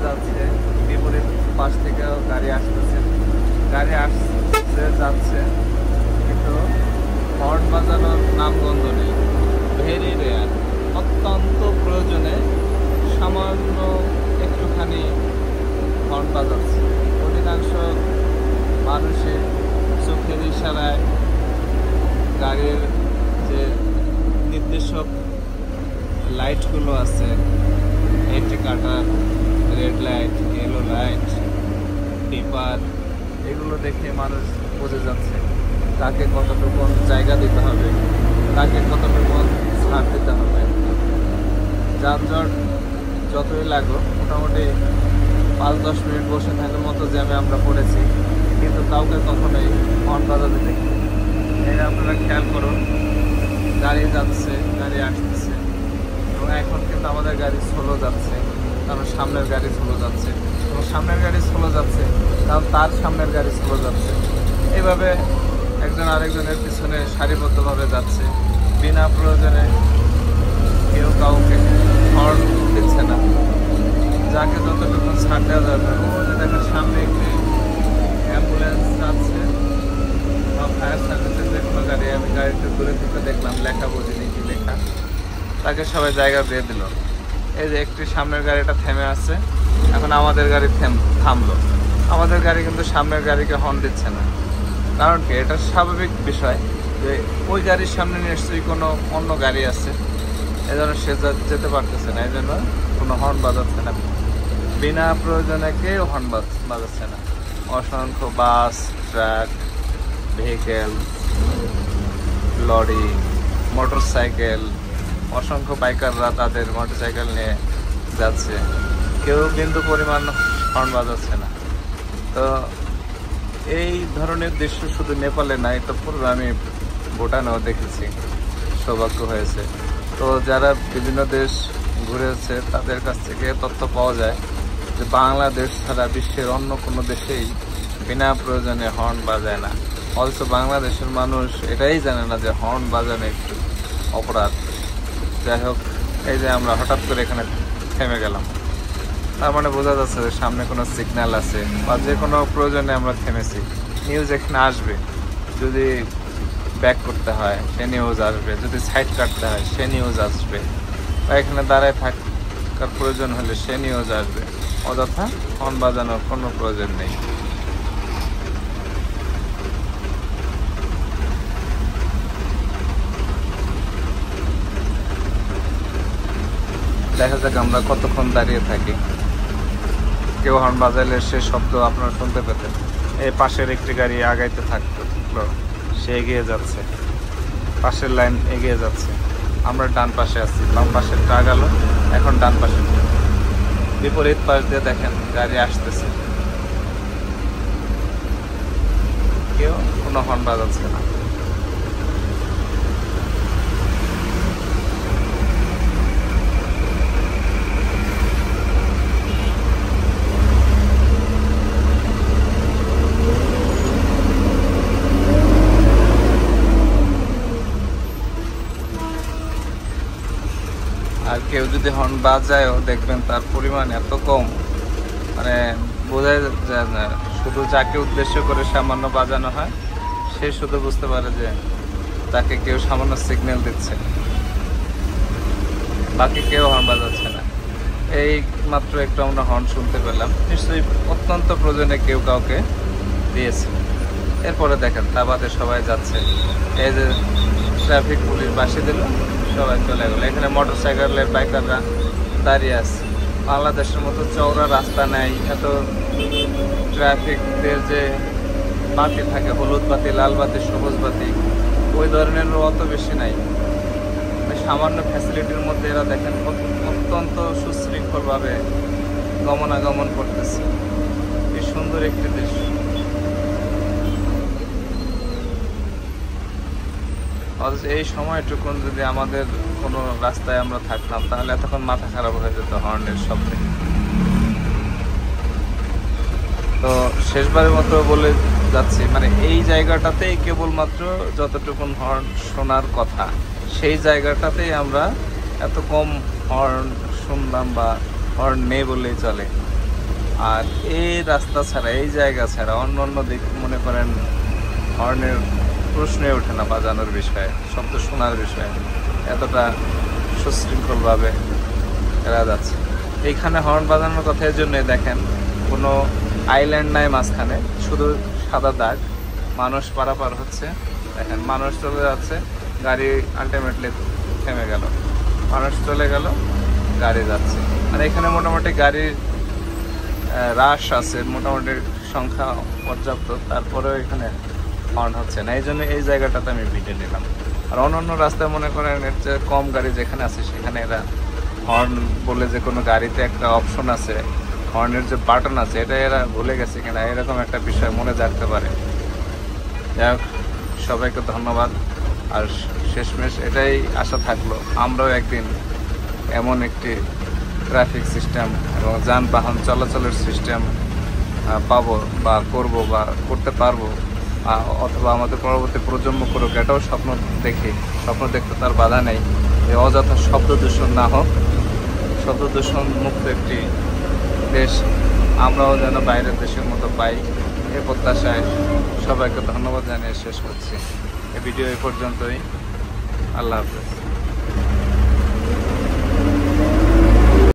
যাচ্ছে, বিপরীত পাশ থেকেও গাড়ি আসতেছে, গাড়ি আসছে যাচ্ছে, কিন্তু হর্ন বাজানোর নামগন্ধ নেই। ভেরি রেয়ার, অত্যন্ত প্রয়োজনে সামান্য একটুখানি হর্ন বাজাচ্ছে। অধিকাংশ মানুষের চোখের ইশারায় গাড়ির যে নির্দেশক লাইটগুলো আছে, indicator, red light, yellow light, tipper, এগুলো দেখে মানুষ বুঝে যাচ্ছে তাকে কতটুকু জায়গা দিতে হবে, তাকে কতটুকু ছাড় দিতে হবে। যানজট যতই লাগুক, মোটামুটি 5-10 মিনিট বসে থাকার মতো জ্যামে আমরা পড়েছি, কিন্তু কাউকে কখনোই হর্ন বাজাতে দেখি। এই আপনারা খেয়াল করুন, গাড়ি যাচ্ছে, গাড়ি আসতেছে, এবং এখন কিন্তু আমাদের গাড়ি স্লো যাচ্ছে, কারণ সামনের গাড়ি স্লো যাচ্ছে, এবং সামনের গাড়ি স্লো যাচ্ছে কারণ তার সামনের গাড়ি স্লো যাচ্ছে। এইভাবে একজন আরেকজনের পিছনে সারিবদ্ধভাবে যাচ্ছে, বিনা প্রয়োজনে কেউ কাউকে হর্ন দিচ্ছে না। যাকে যতটুকু ছাড় দেওয়া দরকার, ও যে দেখেন সামনে একটি অ্যাম্বুলেন্স যাচ্ছে বা ফায়ার সার্ভিসের যে কোনো গাড়ি, আমি গাড়িতে দূরে থেকে দেখলাম, লেখা বুঝিনি কি লেখা, তাকে সবাই জায়গা দিয়ে দিল। এই যে একটি সামনের গাড়িটা থেমে আছে, এখন আমাদের গাড়ি থামলো, আমাদের গাড়ি কিন্তু সামনের গাড়িকে হর্ন দিচ্ছে না। কারণ কি, এটা স্বাভাবিক বিষয় যে ওই গাড়ির সামনে নিশ্চয়ই কোনো অন্য গাড়ি আছে, এই জন্য সে যেতে পারতেছে না, এই জন্য কোনো হর্ন বাজাচ্ছে না। বিনা প্রয়োজনে কেউ হর্ন বাজাচ্ছে না। অসংখ্য bus, truck, vehicle, lorry, motorcycle, অসংখ্য বাইকাররা তাদের মোটর সাইকেল নিয়ে যাচ্ছে, কেউ বিন্দু পরিমাণ হর্ন বাজাচ্ছে না। তো এই ধরনের দৃশ্য শুধু নেপালে না, এটা পুরো আমি ভুটানেও দেখেছি, সৌভাগ্য হয়েছে। তো যারা বিভিন্ন দেশ ঘুরেছে তাদের কাছ থেকে তথ্য পাওয়া যায় যে বাংলাদেশ ছাড়া বিশ্বের অন্য কোনো দেশেই বিনা প্রয়োজনে হর্ন বাজায় না। অথচ বাংলাদেশের মানুষ এটাই জানে না যে হর্ন বাজানো একটু অপরাধ। যাই হোক, এই যে আমরা হঠাৎ করে এখানে থেমে গেলাম, তার মানে বোঝা যাচ্ছে যে সামনে কোনো সিগন্যাল আছে বা যে কোনো প্রয়োজনে আমরা থেমেছি। নিউজ এখানে আসবে, যদি ব্যাক করতে হয় সে নিউজ আসবে, যদি সাইড কাটতে হয় সে নিউজ আসবে, বা এখানে দাঁড়ায় থাকার প্রয়োজন হলে সে নিউজ আসবে। অযথা হর্ন বাজানোর কোনো প্রয়োজন নেই। দেখা যাক আমরা কতক্ষণ দাঁড়িয়ে থাকি। কেউ হর্ন বাজাইলে সে শব্দ আপনারা শুনতে পেতেন। এই পাশের একটি গাড়ি আগাইতে থাকতো, সে এগিয়ে যাচ্ছে, পাশের লাইন এগিয়ে যাচ্ছে, আমরা ডান পাশে আছি, বাম পাশের ট্রাক গেল, এখন ডান পাশে। বিপরীত পাশ দিয়ে দেখেন গাড়ি আসতেছে, কেউ কোনো হর্ন বাজাচ্ছে না। আর কেউ যদি হর্ন বাজায়ও দেখবেন তার পরিমাণ এত কম, মানে বোঝাই যায় না। শুধু যাকে উদ্দেশ্য করে সামান্য বাজানো হয় সে শুধু বুঝতে পারে যে তাকে কেউ সামান্য সিগন্যাল দিচ্ছে, বাকি কেউ হর্ন বাজাচ্ছে না। এই মাত্র একটু আমরা হর্ন শুনতে পেলাম, নিশ্চয়ই অত্যন্ত প্রয়োজনে কেউ কাউকে দিয়েছে। এরপরে দেখেন তা বাদে সবাই যাচ্ছে। এই যে ট্রাফিক পুলিশ বাসি দিল, সবাই চলে গেল। এখানে মোটর সাইকেলের বাইকাররা দাঁড়িয়ে আছে। বাংলাদেশের মতো চওড়া রাস্তা নাই, এত ট্রাফিকদের যে বাতি থাকে, হলুদ বাতি, লাল বাতি, সবুজ বাতি, ওই ধরনের অত বেশি নাই। সামান্য ফ্যাসিলিটির মধ্যে এরা দেখেন অত্যন্ত সুশৃঙ্খলভাবে গমনাগমন করতেছে। কি সুন্দর একটি দৃশ্য। অথচ এই সময়টুকুন যদি আমাদের কোনো রাস্তায় আমরা থাকতাম তাহলে এতক্ষণ মাথা খারাপ হয়ে যেত হর্নের শব্দে। তো শেষবারের মতো বলে যাচ্ছি, মানে এই জায়গাটাতেই কেবলমাত্র যতটুকুন হর্ন শোনার কথা, সেই জায়গাটাতেই আমরা এত কম হর্ন শুনলাম, বা হর্ন নেই বললেই চলে। আর এই রাস্তা ছাড়া, এই জায়গা ছাড়া অন্য অন্য দিক মনে করেন হর্নের প্রশ্নই ওঠে না বাজানোর বিষয়ে, শব্দ শোনার বিষয়ে, এতটা সুশৃঙ্খলভাবে এরা যাচ্ছে। এইখানে হর্ন বাজানোর কথা এর জন্যই, দেখেন কোনো আইল্যান্ড নাই মাঝখানে, শুধু সাদা দাগ, মানুষ পারাপার হচ্ছে, দেখেন মানুষ চলে যাচ্ছে, গাড়ি আলটিমেটলি থেমে গেল, মানুষ চলে গেল, গাড়ি যাচ্ছে। আর এখানে মোটামুটি গাড়ির রাশ আছে, মোটামুটি সংখ্যা পর্যাপ্ত, তারপরেও এখানে হর্ন হচ্ছে না। এই জন্য এই জায়গাটাতে আমি ভিডিও নিলাম। আর অন্য রাস্তায় মনে করেন এর চেয়ে কম গাড়ি যেখানে আছে সেখানে এরা হর্ন বলে যে কোনো গাড়িতে একটা অপশন আছে, হর্নের যে বাটন আছে, এটা এরা ভুলে গেছে কিনা এরকম একটা বিষয় মনে জাগতে পারে। যাই হোক, সবাইকে ধন্যবাদ। আর শেষমেশ এটাই আশা থাকলো আমরাও একদিন এমন একটি ট্রাফিক সিস্টেম এবং যানবাহন চলাচলের সিস্টেম পাবো বা করবো বা করতে পারবো, অথবা আমাদের পরবর্তী প্রজন্ম করুক, এটাও স্বপ্ন দেখি। স্বপ্ন দেখতে তার বাধা নেই, যে অযথা শব্দ দূষণ না হোক, শব্দ দূষণ মুক্ত একটি দেশ আমরাও যেন বাইরের দেশের মতো পাই, এ প্রত্যাশায় সবাইকে ধন্যবাদ জানিয়ে শেষ করছি। এই ভিডিও এই পর্যন্তই। আল্লাহ হাফেজ।